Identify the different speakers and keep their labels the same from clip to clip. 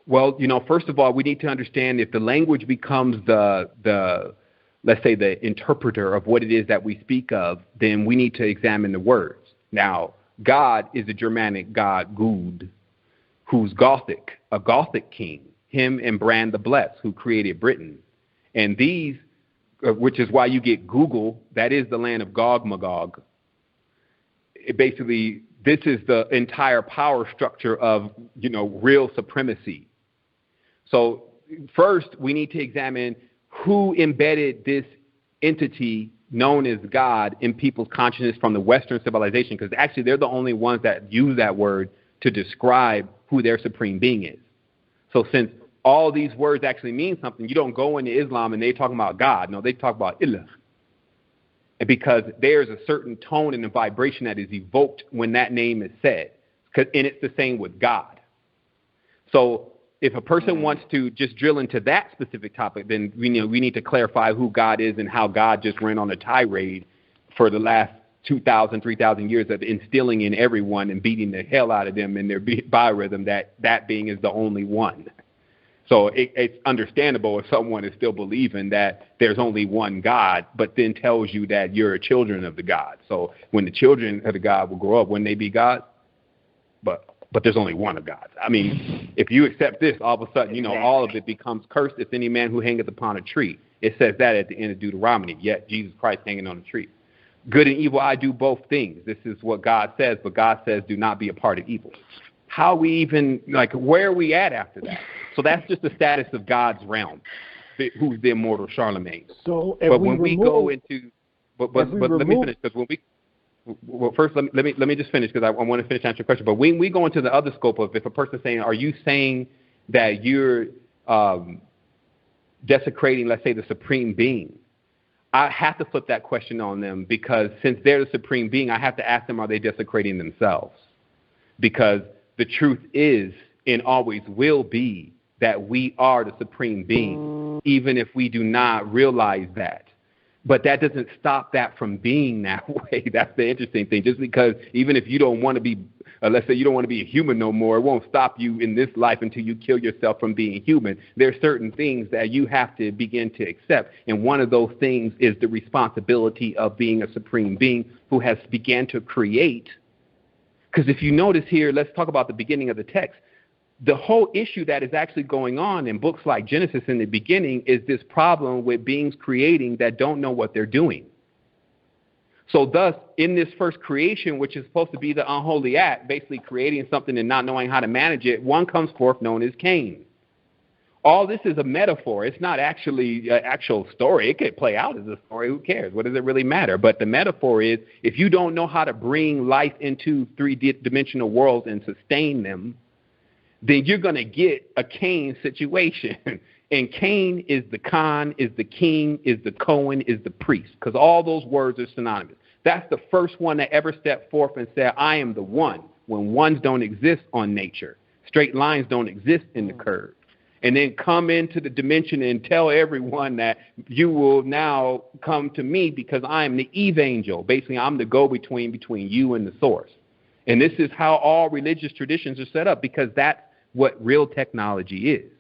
Speaker 1: Well, first of all, we need to understand if the language becomes let's say, the interpreter of what it is that we speak of, then we need to examine the words. Now, God is a Germanic god, Gud, who's Gothic, a Gothic king, him and Bran the Blessed, who created Britain. And these, which is why you get Google, that is the land of Gog Magog. Basically, this is the entire power structure of, real supremacy. So first, we need to examine who embedded this entity known as God in people's consciousness from the Western civilization, because actually they're the only ones that use that word to describe who their supreme being is. So since all these words actually mean something, you don't go into Islam and they talk about God. No, they talk about Ilah. And because there's a certain tone and a vibration that is evoked when that name is said. And it's the same with God. So if a person wants to just drill into that specific topic, then we need to clarify who God is and how God just ran on a tirade for the last 2,000, 3,000 years of instilling in everyone and beating the hell out of them in their biorhythm that being is the only one. So it's understandable if someone is still believing that there's only one God, but then tells you that you're a children of the God. So when the children of the God will grow up, wouldn't they be God? But there's only one of God. I mean, if you accept this, all of a sudden, all of it becomes cursed. It's any man who hangeth upon a tree. It says that at the end of Deuteronomy, yet Jesus Christ hanging on a tree. Good and evil, I do both things. This is what God says, but God says do not be a part of evil. How we even, where are we at after that? So that's just the status of God's realm, who's the immortal Charlemagne.
Speaker 2: So
Speaker 1: but when we go into, but let me finish, because when we, well, first, let me just finish, because I want to finish answering your question. But when we go into the other scope of if a person's saying, are you saying that you're desecrating, let's say, the supreme being? I have to flip that question on them, because since they're the supreme being, I have to ask them, are they desecrating themselves? Because the truth is and always will be that we are the supreme being, even if we do not realize that. But that doesn't stop that from being that way. That's the interesting thing. Just because even if you don't want to be, let's say you don't want to be a human no more, it won't stop you in this life until you kill yourself from being human. There are certain things that you have to begin to accept. And one of those things is the responsibility of being a supreme being who has began to create. Because if you notice here, let's talk about the beginning of the text. The whole issue that is actually going on in books like Genesis in the beginning is this problem with beings creating that don't know what they're doing. So thus, in this first creation, which is supposed to be the unholy act, basically creating something and not knowing how to manage it, one comes forth known as Cain. All this is a metaphor. It's not actually an actual story. It could play out as a story. Who cares? What does it really matter? But the metaphor is, if you don't know how to bring life into three-dimensional worlds and sustain them, then you're going to get a Cain situation. And Cain is the Khan, is the king, is the Cohen, is the priest, because all those words are synonymous. That's the first one that ever stepped forth and said, I am the one, when ones don't exist on nature. Straight lines don't exist in the curve. And then come into the dimension and tell everyone that you will now come to me because I am the Eve angel. Basically, I'm the go-between between you and the source. And this is how all religious traditions are set up, because that's what real technology is.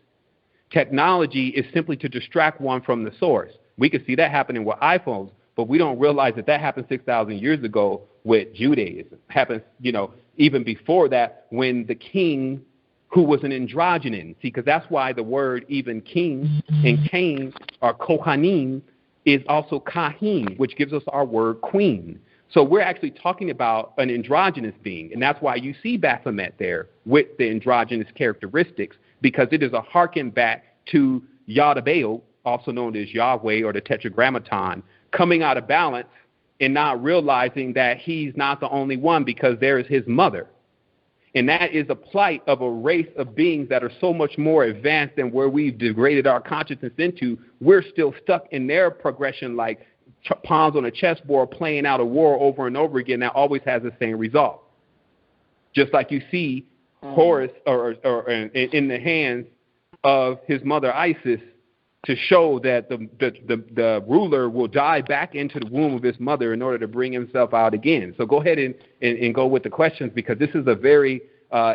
Speaker 1: Technology is simply to distract one from the source. We can see that happening with iPhones, but we don't realize that that happened 6,000 years ago with Judaism. Happens, even before that, when the king, who was an androgynous, see, because that's why the word even king and Cain or Kohanim is also Kahin, which gives us our word queen. So we're actually talking about an androgynous being, and that's why you see Baphomet there with the androgynous characteristics, because it is a harken back to Yahweh, also known as Yahweh or the Tetragrammaton, coming out of balance and not realizing that he's not the only one, because there is his mother. And that is a plight of a race of beings that are so much more advanced than where we've degraded our consciousness into. We're still stuck in their progression like pawns on a chessboard playing out a war over and over again that always has the same result. Just like you see Horus or in the hands of his mother Isis, to show that the ruler will die back into the womb of his mother in order to bring himself out again. So go ahead and go with the questions, because this is a very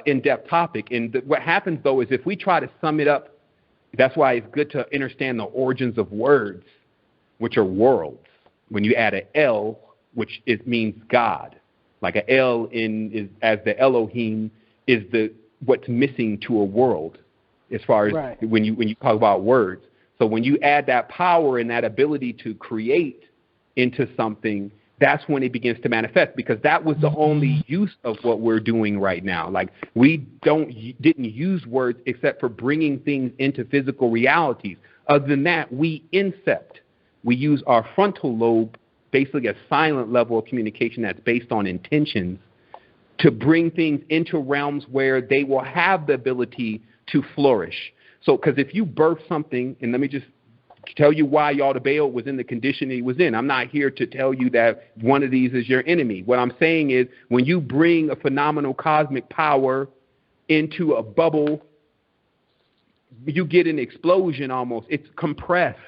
Speaker 1: in-depth topic. And what happens, though, is if we try to sum it up, that's why it's good to understand the origins of words, which are worlds. When you add an L, which it means God, like an L is as the Elohim is what's missing to a world, as far as when you talk about words. So when you add that power and that ability to create into something, that's when it begins to manifest, because that was the only use of what we're doing right now. Like, we didn't use words except for bringing things into physical realities. Other than that, we incept. We use our frontal lobe, basically a silent level of communication that's based on intentions, to bring things into realms where they will have the ability to flourish. So, because if you birth something, and let me just tell you why Yaldabaoth was in the condition he was in. I'm not here to tell you that one of these is your enemy. What I'm saying is, when you bring a phenomenal cosmic power into a bubble, you get an explosion almost. It's compressed.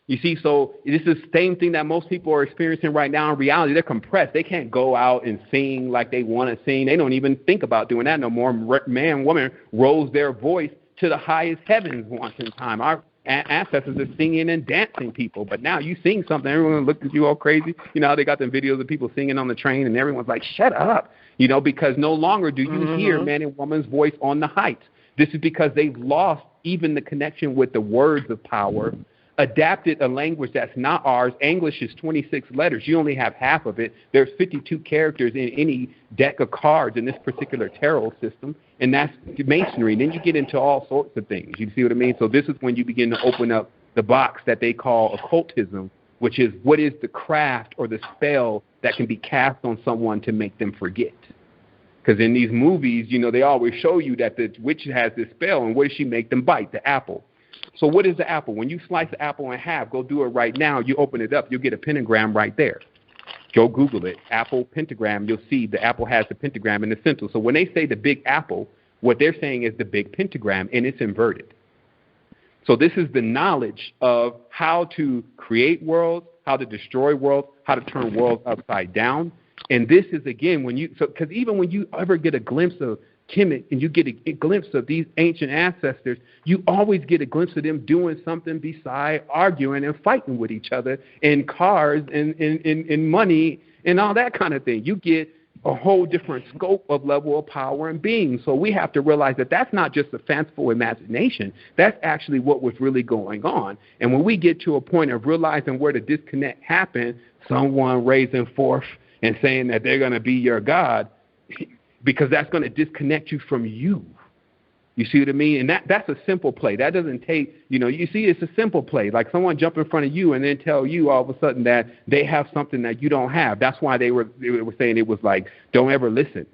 Speaker 1: You see, so this is the same thing that most people are experiencing right now in reality. They're compressed. They can't go out and sing like they want to sing. They don't even think about doing that no more. Man, woman rose their voice to the highest heavens once in time. Our ancestors are singing and dancing people. But now you sing something, everyone looks at you all crazy. You know how they got them videos of people singing on the train and everyone's like, shut up. You know, because no longer do you hear man and woman's voice on the heights. This is because they've lost even the connection with the words of power, adapted a language that's not ours. English is 26 letters. You only have half of it. There's 52 characters in any deck of cards in this particular tarot system, and that's masonry. Then you get into all sorts of things. You see what I mean? So this is when you begin to open up the box that they call occultism, which is what is the craft or the spell that can be cast on someone to make them forget. Because in these movies, you know, they always show you that the witch has this spell, and what does she make them bite? The apple. So what is the apple? When you slice the apple in half, go do it right now. You open it up, you'll get a pentagram right there. Go Google it, apple pentagram. You'll see the apple has the pentagram in the center. So when they say the big apple, what they're saying is the big pentagram, and it's inverted. So this is the knowledge of how to create worlds, how to destroy worlds, how to turn worlds upside down. And this is, again, when you, so because even when you ever get a glimpse of Kemet and you get a glimpse of these ancient ancestors, you always get a glimpse of them doing something beside arguing and fighting with each other in cars and money and all that kind of thing. You get a whole different scope of level of power and being. So we have to realize that that's not just a fanciful imagination. That's actually what was really going on. And when we get to a point of realizing where the disconnect happened, someone raising forth and saying that they're going to be your God, because that's going to disconnect you from you. You see what I mean? And that's a simple play. That doesn't take, you know, you see, it's a simple play. Like someone jump in front of you and then tell you all of a sudden that they have something that you don't have. That's why they were saying it was like, don't ever listen,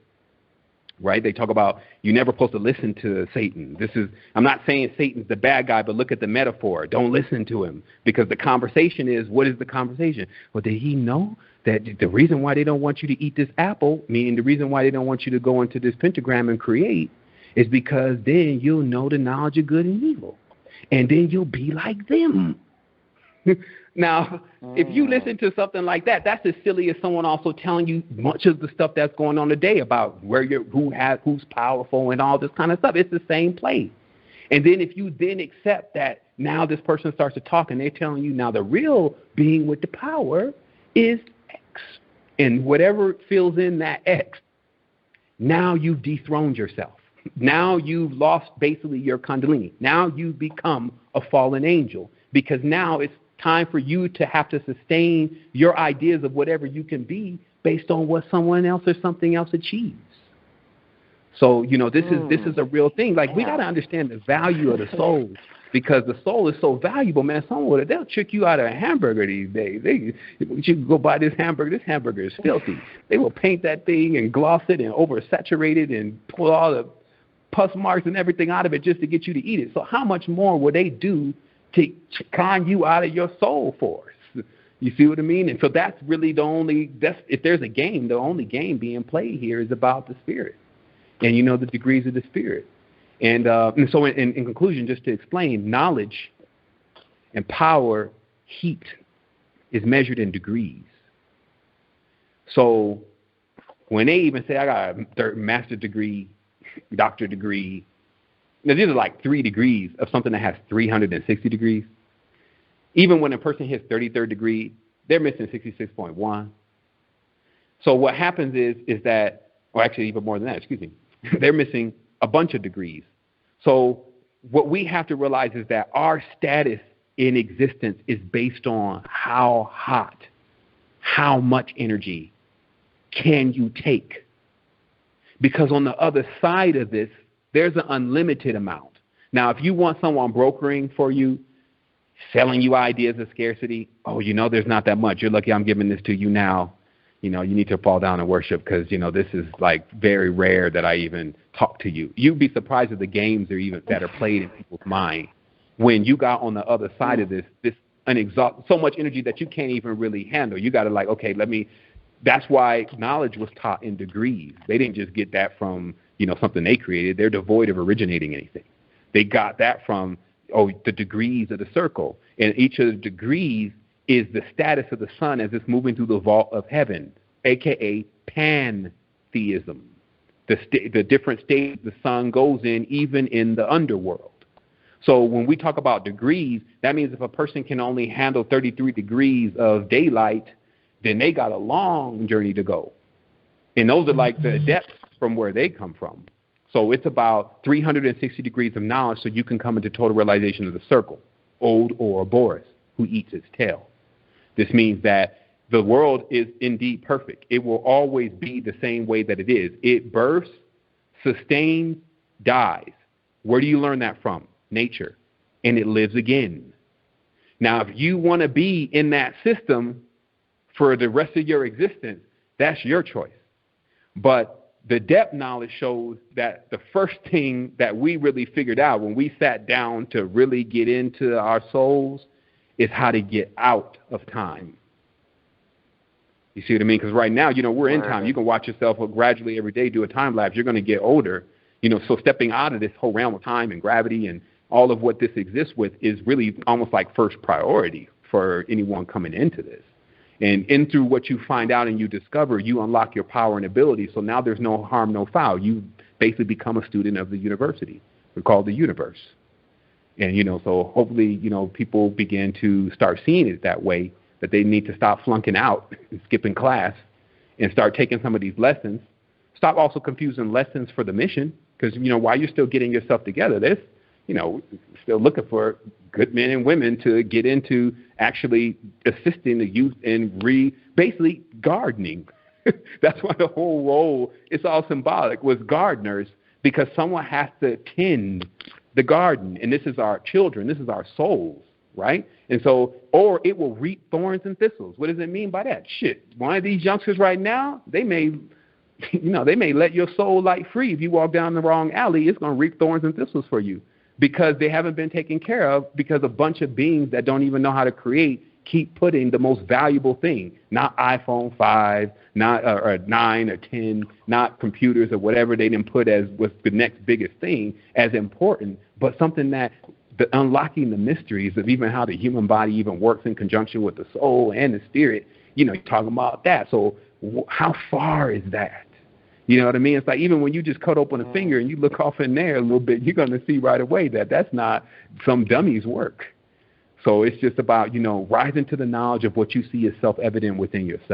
Speaker 1: right? They talk about you're never supposed to listen to Satan. I'm not saying Satan's the bad guy, but look at the metaphor. Don't listen to him, because the conversation is, what is the conversation? Well, did he know that the reason why they don't want you to eat this apple, meaning the reason why they don't want you to go into this pentagram and create, is because then you'll know the knowledge of good and evil. And then you'll be like them. Now, if you listen to something like that, that's as silly as someone also telling you much of the stuff that's going on today about who's powerful and all this kind of stuff. It's the same play. And then if you then accept that now this person starts to talk and they're telling you now the real being with the power is X. And whatever fills in that X, now you've dethroned yourself. Now you've lost basically your Kundalini. Now you've become a fallen angel, because now it's time for you to have to sustain your ideas of whatever you can be based on what someone else or something else achieves. So, you know, this is a real thing. Like, we got to understand the value of the soul, because the soul is so valuable, man. They'll trick you out of a hamburger these days. You can go buy this hamburger. This hamburger is filthy. They will paint that thing and gloss it and oversaturate it and pull all the pus marks and everything out of it just to get you to eat it. So how much more will they do to con you out of your soul force? You see what I mean? And so that's really if there's a game, the only game being played here is about the spirit. And you know the degrees of the spirit. And so in conclusion, just to explain, knowledge and power, heat, is measured in degrees. So When they even say, I got a third master degree, doctorate degree, now these are like 3 degrees of something that has 360 degrees. Even when a person hits 33rd degree, they're missing 66.1. So what happens is that, or actually even more than that, excuse me, they're missing a bunch of degrees. So what we have to realize is that our status in existence is based on how hot, how much energy can you take? Because on the other side of this, there's an unlimited amount. Now, if you want someone brokering for you, selling you ideas of scarcity, oh, there's not that much. You're lucky I'm giving this to you now. You need to fall down and worship because, this is like very rare that I even talk to you. You'd be surprised at the games that are played in people's mind when you got on the other side of this so much energy that you can't even really handle. You got to okay, that's why knowledge was taught in degrees. They didn't just get that from, something they created. They're devoid of originating anything. They got that from, the degrees of the circle. And each of the degrees is the status of the sun as it's moving through the vault of heaven, a.k.a. pantheism, the different states the sun goes in, even in the underworld. So when we talk about degrees, that means if a person can only handle 33 degrees of daylight, then they got a long journey to go. And those are like the depths from where they come from. So it's about 360 degrees of knowledge so you can come into total realization of the circle, old Ouroboros, who eats its tail. This means that the world is indeed perfect. It will always be the same way that it is. It births, sustains, dies. Where do you learn that from? Nature. And it lives again. Now, if you want to be in that system for the rest of your existence, that's your choice. But the depth knowledge shows that the first thing that we really figured out when we sat down to really get into our souls is how to get out of time. You see what I mean? Because right now, we're in time. You can watch yourself gradually every day do a time lapse. You're going to get older. So stepping out of this whole realm of time and gravity and all of what this exists with is really almost like first priority for anyone coming into this. And in through what you find out and you discover, you unlock your power and ability. So now there's no harm, no foul. You basically become a student of the university. We're called the universe. And, so hopefully, people begin to start seeing it that way, that they need to stop flunking out and skipping class and start taking some of these lessons. Stop also confusing lessons for the mission because, while you're still getting yourself together, there's, still looking for good men and women to get into actually assisting the youth in basically gardening. That's why the whole role, it's all symbolic, was gardeners, because someone has to tend the garden. And this is our children. This is our souls, right? And so, or it will reap thorns and thistles. What does it mean by that? Shit, one of these youngsters right now, they may let your soul light free. If you walk down the wrong alley, it's going to reap thorns and thistles for you. Because they haven't been taken care of, because a bunch of beings that don't even know how to create keep putting the most valuable thing, not iPhone 5, not or 9 or 10, not computers or whatever they didn't put as was the next biggest thing as important, but something that unlocking the mysteries of even how the human body even works in conjunction with the soul and the spirit, you're talking about that. So how far is that? You know what I mean? It's like even when you just cut open a finger and you look off in there a little bit, you're going to see right away that that's not some dummy's work. So it's just about, rising to the knowledge of what you see as self-evident within yourself.